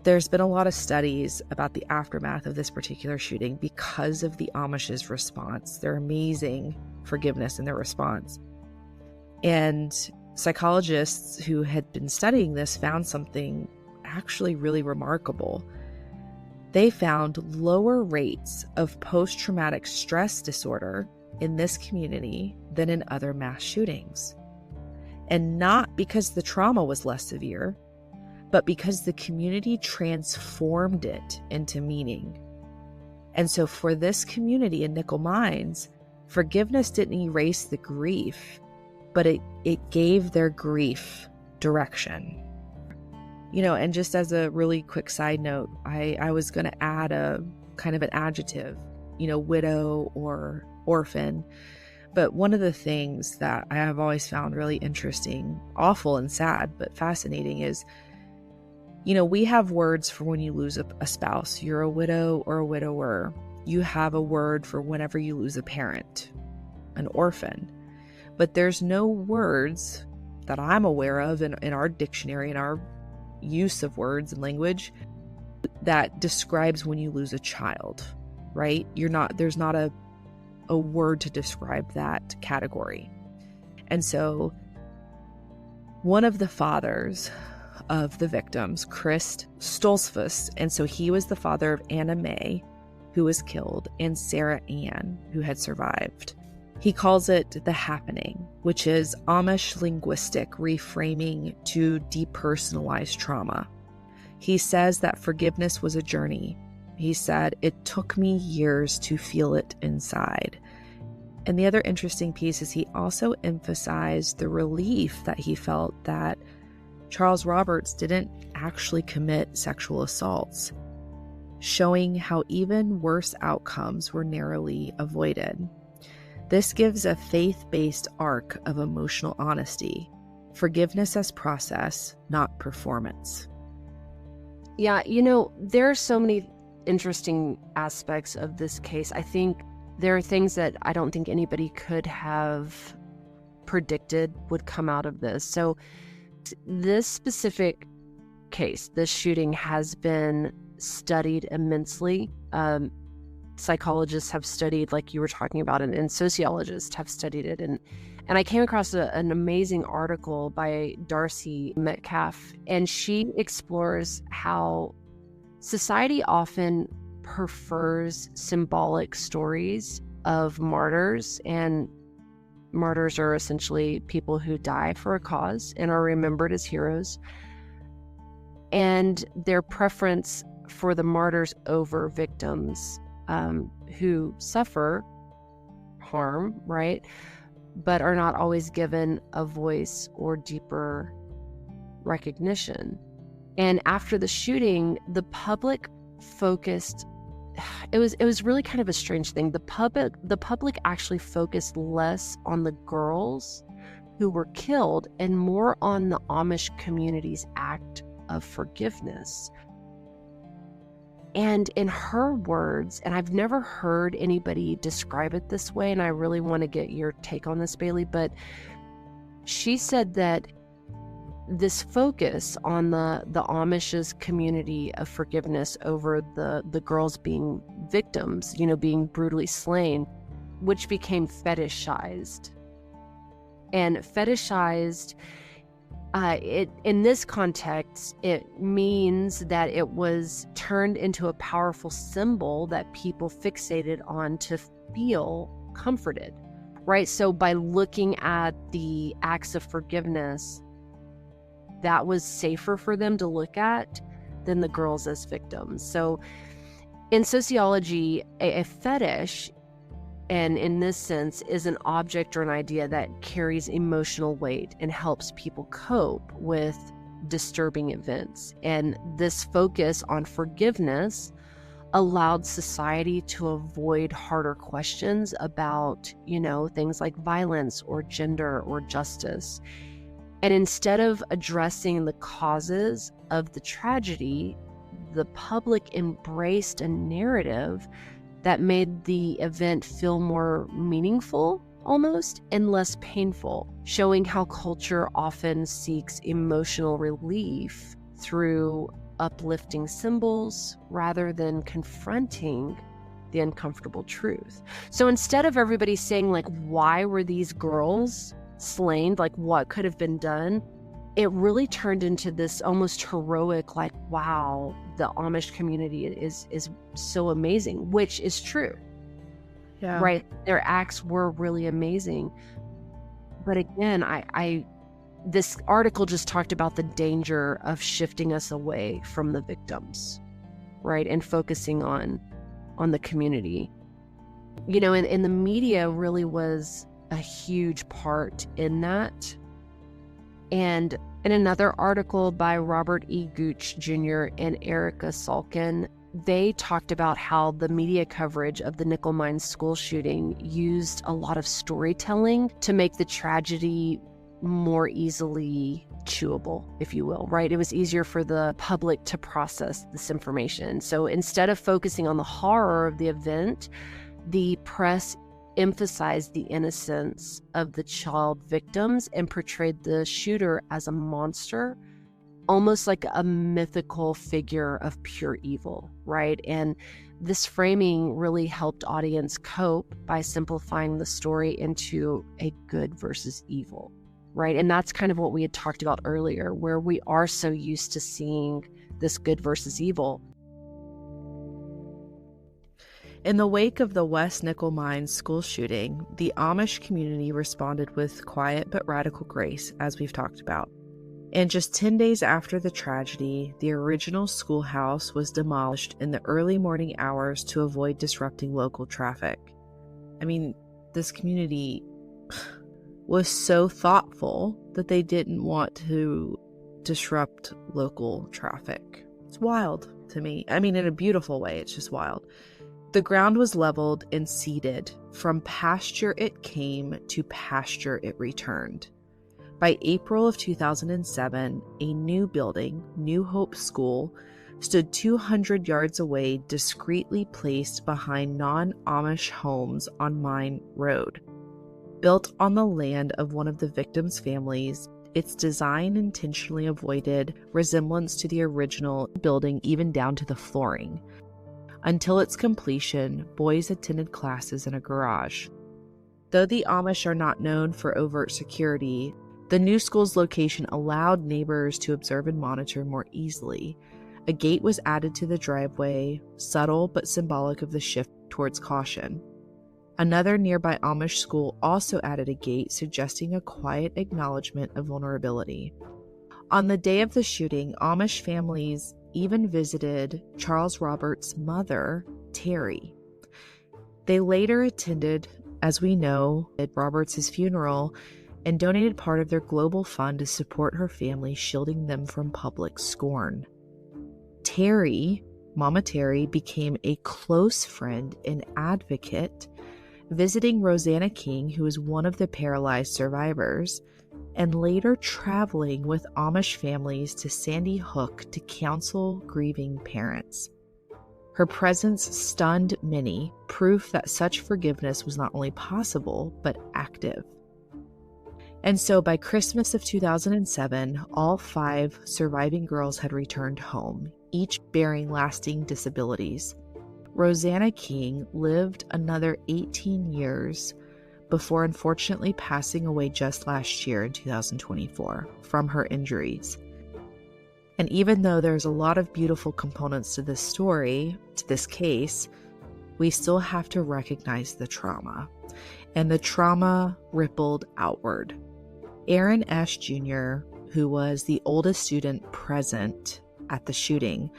There's been a lot of studies about the aftermath of this particular shooting because of the Amish's response, their amazing forgiveness in their response. And psychologists who had been studying this found something actually really remarkable. They found lower rates of post-traumatic stress disorder in this community than in other mass shootings. And not because the trauma was less severe, but because the community transformed it into meaning. And so for this community in Nickel Mines, forgiveness didn't erase the grief, but it gave their grief direction. And just as a really quick side note, I was going to add a kind of an adjective, widow or orphan. But one of the things that I have always found really interesting, awful and sad, but fascinating is, we have words for when you lose a spouse. You're a widow or a widower. You have a word for whenever you lose a parent, an orphan. But there's no words that I'm aware of in our dictionary, in our use of words and language, that describes when you lose a child, right? There's not a word to describe that category. And so one of the fathers of the victims, Chris Stolzfus, and so he was the father of Anna Mae, who was killed, and Sarah Ann, who had survived. He calls it the happening, which is Amish linguistic reframing to depersonalize trauma. He says that forgiveness was a journey. He said, "It took me years to feel it inside." And the other interesting piece is he also emphasized the relief that he felt that Charles Roberts didn't actually commit sexual assaults, showing how even worse outcomes were narrowly avoided. This gives a faith-based arc of emotional honesty, forgiveness as process, not performance. Yeah, there are so many interesting aspects of this case. I think there are things that I don't think anybody could have predicted would come out of this. So this specific case, this shooting, has been studied immensely. Psychologists have studied, like you were talking about, and sociologists have studied it. And I came across an amazing article by Darcy Metcalf, and she explores how society often prefers symbolic stories of martyrs, and martyrs are essentially people who die for a cause and are remembered as heroes. And their preference for the martyrs over victims who suffer harm, right, but are not always given a voice or deeper recognition. And after the shooting, the public focused. It was really kind of a strange thing. The public actually focused less on the girls who were killed and more on the Amish community's act of forgiveness. And in her words, and I've never heard anybody describe it this way, and I really want to get your take on this, Bailey, but she said that this focus on the Amish's community of forgiveness over the girls being victims, being brutally slain, which became fetishized. And fetishized, in this context, it means that it was turned into a powerful symbol that people fixated on to feel comforted, right? So by looking at the acts of forgiveness, that was safer for them to look at than the girls as victims. So in sociology, a fetish, and in this sense, is an object or an idea that carries emotional weight and helps people cope with disturbing events. And this focus on forgiveness allowed society to avoid harder questions about, things like violence or gender or justice. And instead of addressing the causes of the tragedy, the public embraced a narrative that made the event feel more meaningful, almost, and less painful, showing how culture often seeks emotional relief through uplifting symbols rather than confronting the uncomfortable truth. So instead of everybody saying, why were these girls slain, what could have been done, it really turned into this almost heroic, wow, the Amish community is so amazing, which is true. Yeah. Right? Their acts were really amazing. But again, this article just talked about the danger of shifting us away from the victims, right? And focusing on the community. And the media really was a huge part in that. And in another article by Robert E. Gooch Jr. and Erica Salkin, they talked about how the media coverage of the Nickel Mines school shooting used a lot of storytelling to make the tragedy more easily chewable, if you will, right? It was easier for the public to process this information. So instead of focusing on the horror of the event, the press emphasized the innocence of the child victims and portrayed the shooter as a monster, almost like a mythical figure of pure evil, right? And this framing really helped audience cope by simplifying the story into a good versus evil, right? And that's kind of what we had talked about earlier, where we are so used to seeing this good versus evil. In the wake of the West Nickel Mines school shooting, the Amish community responded with quiet but radical grace, as we've talked about. And just 10 days after the tragedy, the original schoolhouse was demolished in the early morning hours to avoid disrupting local traffic. I mean, this community was so thoughtful that they didn't want to disrupt local traffic. It's wild to me. I mean, in a beautiful way, it's just wild. The ground was leveled and seeded. From pasture it came, to pasture it returned. By April of 2007, a new building, New Hope School, stood 200 yards away, discreetly placed behind non-Amish homes on Mine Road. Built on the land of one of the victims' families, its design intentionally avoided resemblance to the original building, even down to the flooring. Until its completion, boys attended classes in a garage. Though the Amish are not known for overt security, the new school's location allowed neighbors to observe and monitor more easily. A gate was added to the driveway, subtle but symbolic of the shift towards caution. Another nearby Amish school also added a gate, suggesting a quiet acknowledgement of vulnerability. On the day of the shooting, Amish families even visited Charles Roberts' mother, Terry. They later attended, as we know, at Roberts' funeral and donated part of their global fund to support her family, shielding them from public scorn. Terry, Mama Terry, became a close friend and advocate, visiting Rosanna King, who was one of the paralyzed survivors, and later traveling with Amish families to Sandy Hook to counsel grieving parents. Her presence stunned many, proof that such forgiveness was not only possible, but active. And so by Christmas of 2007, all 5 surviving girls had returned home, each bearing lasting disabilities. Rosanna King lived another 18 years before unfortunately passing away just last year in 2024 from her injuries. And even though there's a lot of beautiful components to this story, to this case, we still have to recognize the trauma. And the trauma rippled outward. Aaron Esch Jr., who was the oldest student present at the shooting,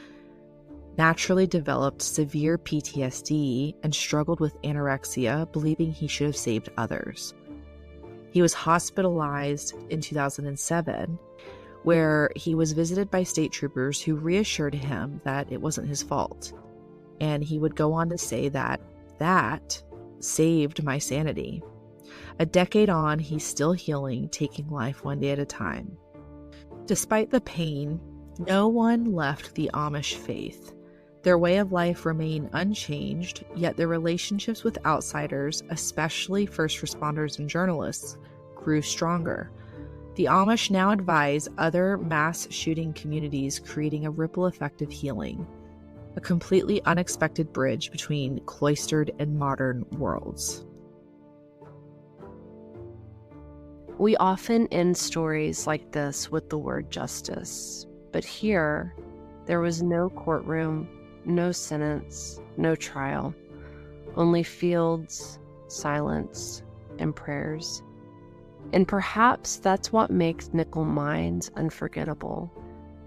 naturally developed severe PTSD and struggled with anorexia, believing he should have saved others. He was hospitalized in 2007, where he was visited by state troopers who reassured him that it wasn't his fault. And he would go on to say that saved my sanity. A decade on, he's still healing, taking life one day at a time. Despite the pain, no one left the Amish faith. Their way of life remained unchanged, yet their relationships with outsiders, especially first responders and journalists, grew stronger. The Amish now advise other mass shooting communities, creating a ripple effect of healing, a completely unexpected bridge between cloistered and modern worlds. We often end stories like this with the word justice, but here, there was no courtroom, no sentence, no trial, only fields, silence, and prayers. And perhaps that's what makes Nickel Mines unforgettable,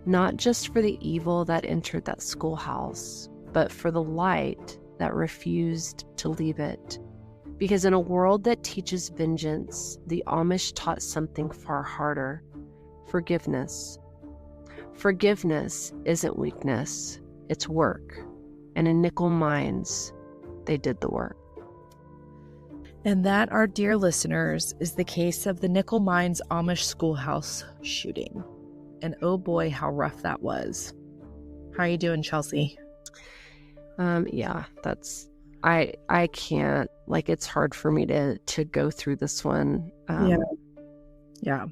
not just for the evil that entered that schoolhouse, but for the light that refused to leave it. Because in a world that teaches vengeance, the Amish taught something far harder: forgiveness. Forgiveness isn't weakness, it's work. And in Nickel Mines, they did the work. And that, our dear listeners, is the case of the Nickel Mines Amish schoolhouse shooting. And oh boy, how rough that was. How are you doing, Chelsea? Yeah, that's... I can't, like, it's hard for me to go through this one. Yeah.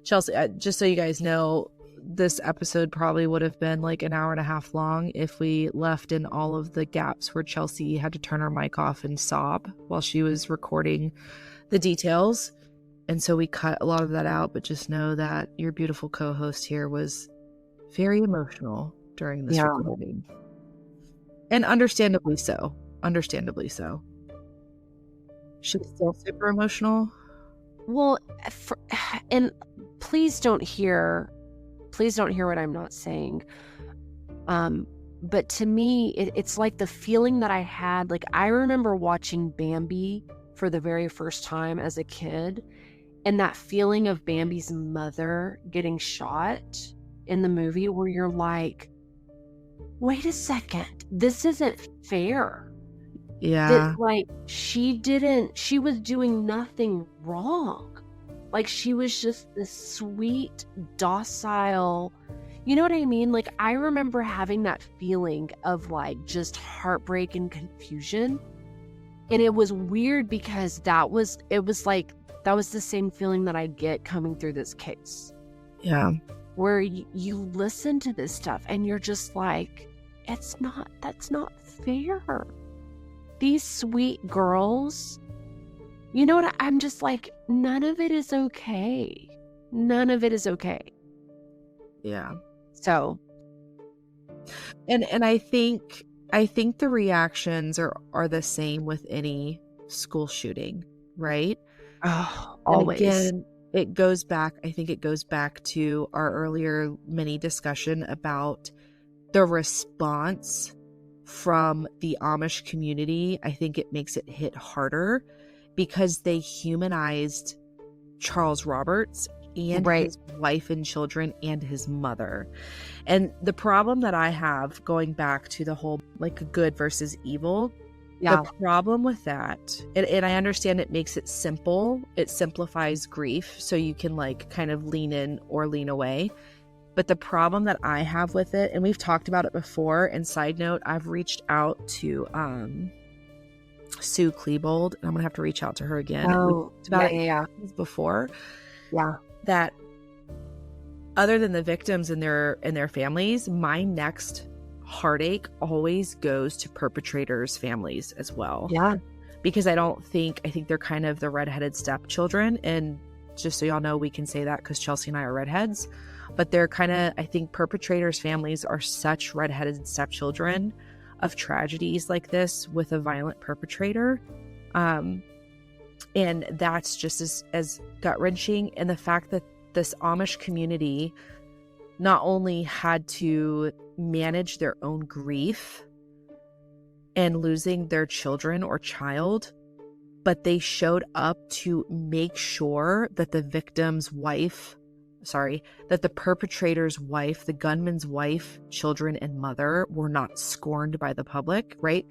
Chelsea, just so you guys know, this episode probably would have been like an hour and a half long if we left in all of the gaps where Chelsea had to turn her mic off and sob while she was recording the details. And so we cut a lot of that out, but just know that your beautiful co-host here was very emotional during this recording. And understandably so. understandably so. She's still super emotional. Well, and please don't hear what I'm not saying. But to me, it's like the feeling that I had, like I remember watching Bambi for the very first time as a kid, and that feeling of Bambi's mother getting shot in the movie where you're like, wait a second, this isn't fair. Yeah. That like she was doing nothing wrong. Like she was just this sweet, docile, you know what I mean? Like I remember having that feeling of like just heartbreak and confusion. And it was weird because that was the same feeling that I get coming through this case. Yeah. Where you listen to this stuff and you're just like, that's not fair. These sweet girls, you know what? I'm just like, none of it is okay. None of it is okay. Yeah. So. And I think the reactions are the same with any school shooting, right? Oh, And always. again, I think it goes back to our earlier mini discussion about the response from the Amish community. I think it makes it hit harder because they humanized Charles Roberts and his wife and children and his mother. And the problem that I have, going back to the whole like good versus evil, the problem with that, and I understand it makes it simple, it simplifies grief so you can like kind of lean in or lean away. But the problem that I have with it, and we've talked about it before, and side note, I've reached out to Sue Klebold, and I'm gonna have to reach out to her again. Oh, we talked about it before. Yeah. That other than the victims and their families, my next heartache always goes to perpetrators' families as well. Yeah. Because I think they're kind of the redheaded stepchildren, and just so y'all know, we can say that because Chelsea and I are redheads. But they're kind of, I think perpetrators' families are such redheaded stepchildren of tragedies like this with a violent perpetrator. And that's just as gut-wrenching. And the fact that this Amish community not only had to manage their own grief and losing their children or child, but they showed up to make sure that the perpetrator's wife, the gunman's wife, children, and mother were not scorned by the public, right?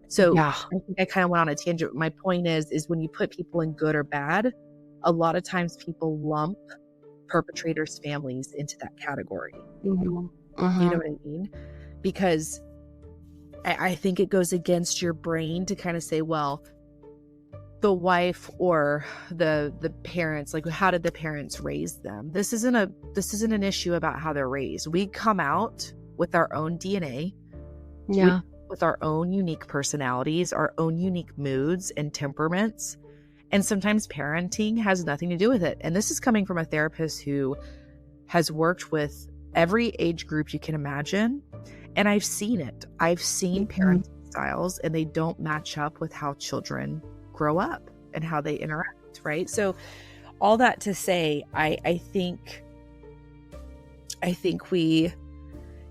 So I think I kind of went on a tangent. My point is when you put people in good or bad, a lot of times people lump perpetrators' families into that category. Mm-hmm. You know what I mean? Because I think it goes against your brain to kind of say, well, the wife or the parents, like how did the parents raise them? This isn't an issue about how they're raised. We come out with our own DNA, with our own unique personalities, our own unique moods and temperaments, and sometimes parenting has nothing to do with it. And this is coming from a therapist who has worked with every age group you can imagine, and I've seen it. I've seen parenting styles, and they don't match up with how children grow up and how they interact, right? So all that to say, I think we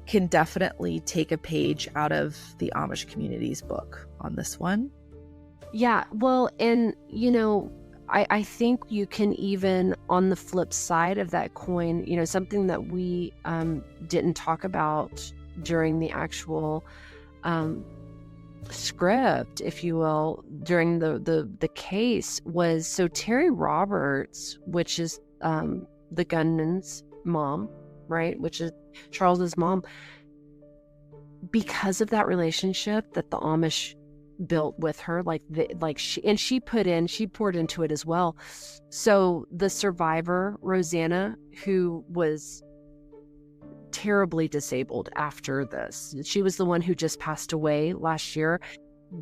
can definitely take a page out of the Amish community's book on this one. Yeah, well, and I think you can even, on the flip side of that coin, something that we didn't talk about during the actual script, if you will, during the case was, so Terry Roberts, which is the gunman's mom, right, which is Charles's mom, because of that relationship that the Amish built with her, she poured into it as well. So the survivor, Rosanna, who was terribly disabled after this, she was the one who just passed away last year.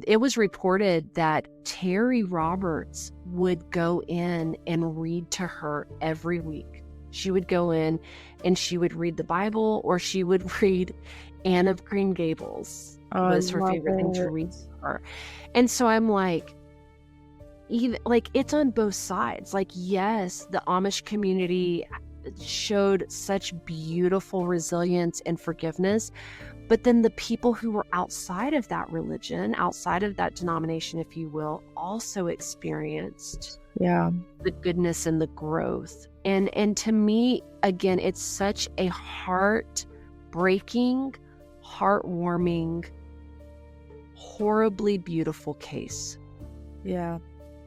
It was reported that Terry Roberts would go in and read to her every week She would go in and she would read the Bible, or she would read Anne of Green Gables Oh, I was her love favorite thing to it. read to her. And so I'm like, even like it's on both sides. Like, yes, the Amish community showed such beautiful resilience and forgiveness, but then the people who were outside of that religion, outside of that denomination, if you will, also experienced Yeah. the goodness and the growth. And to me, again, it's such a heartbreaking, heartwarming, horribly beautiful case. Yeah.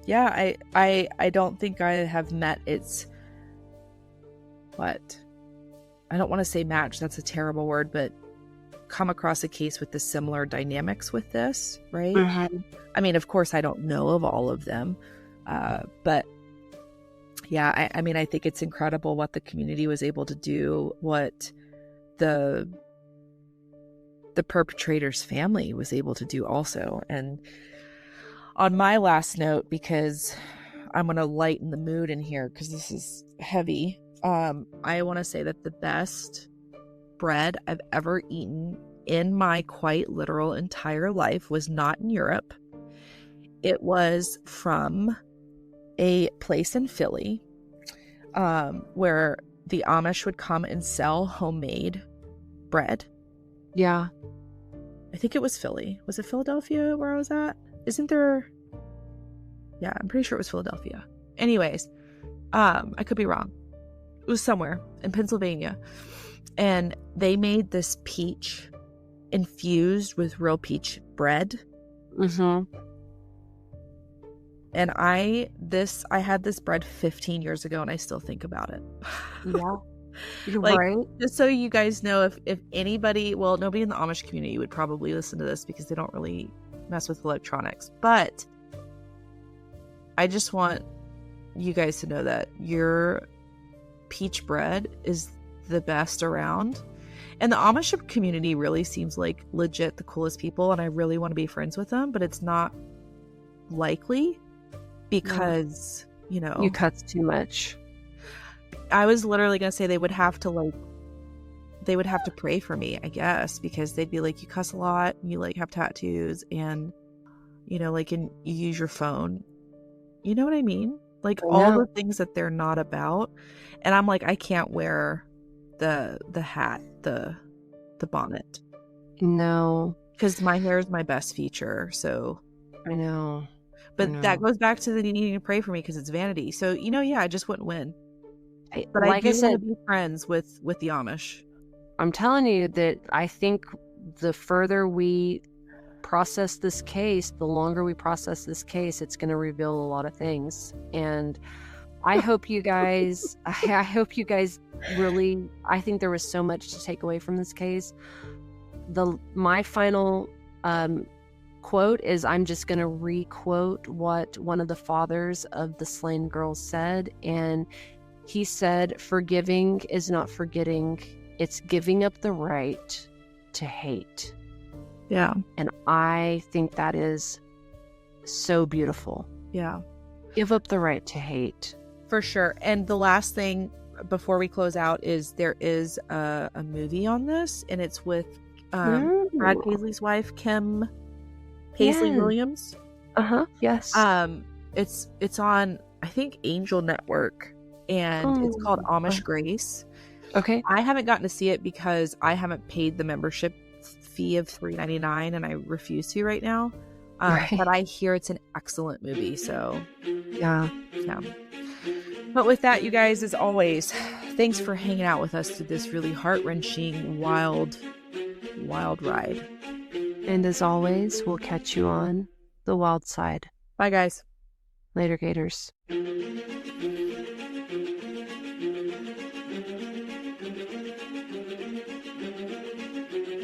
Yeah, I don't think I have met its what? I don't want to say match, that's a terrible word, but come across a case with the similar dynamics with this, right? Mm-hmm. I mean, of course, I don't know of all of them, but yeah, I mean, I think it's incredible what the community was able to do, what the perpetrator's family was able to do also. And on my last note, because I'm going to lighten the mood in here because this is heavy, I want to say that the best bread I've ever eaten in my quite literal entire life was not in Europe. It was from a place in Philly, where the Amish would come and sell homemade bread. Yeah. I think it was Philly. Was it Philadelphia where I was at? Isn't there? Yeah, I'm pretty sure it was Philadelphia. Anyways, I could be wrong. It was somewhere in Pennsylvania. And they made this peach infused with real peach bread. Mm-hmm. And I had this bread 15 years ago and I still think about it. Yeah. You're Like, right. just so you guys know, if anybody, well, nobody in the Amish community would probably listen to this because they don't really mess with electronics. But I just want you guys to know that your peach bread is the best around. And the Amish community really seems like legit the coolest people, and I really want to be friends with them, but it's not likely because, you know, You cuts too much. I was literally going to say they would have to pray for me, I guess, because they'd be like, you cuss a lot, you like have tattoos, and, you know, like, and you use your phone. You know what I mean? Like all the things that they're not about. And I'm like, I can't wear the hat, the bonnet. No. Because my hair is my best feature. So I know. But that goes back to the needing to pray for me because it's vanity. So, you know, yeah, I just wouldn't win. But like I do want to be friends with the Amish. I'm telling you that I think the further we process this case, the longer we process this case, it's going to reveal a lot of things. And I hope you guys, I hope you guys really, I think there was so much to take away from this case. My final quote is, I'm just going to re-quote what one of the fathers of the slain girls said. And he said, forgiving is not forgetting. It's giving up the right to hate. Yeah. And I think that is so beautiful. Yeah. Give up the right to hate. For sure. And the last thing before we close out is there is a movie on this, and it's with Brad Paisley's wife, Kim Paisley Williams. Yes. It's on, I think, Angel Network, and it's called Amish Grace. Okay. I haven't gotten to see it because I haven't paid the membership fee of $3.99, and I refuse to right now. But I hear it's an excellent movie. So yeah. But with that, you guys, as always, thanks for hanging out with us through this really heart-wrenching, wild ride. And as always, we'll catch you on the wild side. Bye, guys. Later, Gators.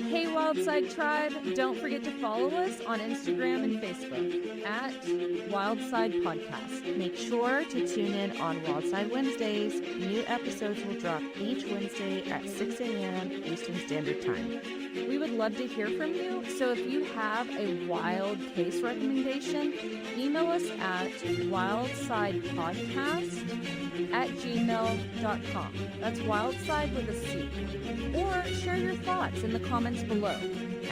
Hey, Wildside Tribe, don't forget to follow us on Instagram and Facebook at Wildside Podcast. Make sure to tune in on Wildside Wednesdays. New episodes will drop each Wednesday at 6 a.m. Eastern Standard Time. We would love to hear from you, so if you have a wild case recommendation, email us at wildsidepodcast@gmail.com. That's wildside with a C. Or share your thoughts in the comments below.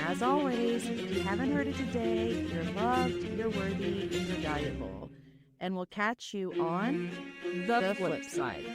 As always, if you haven't heard it today, you're loved, you're worthy, and you're valuable. And we'll catch you on the flip side.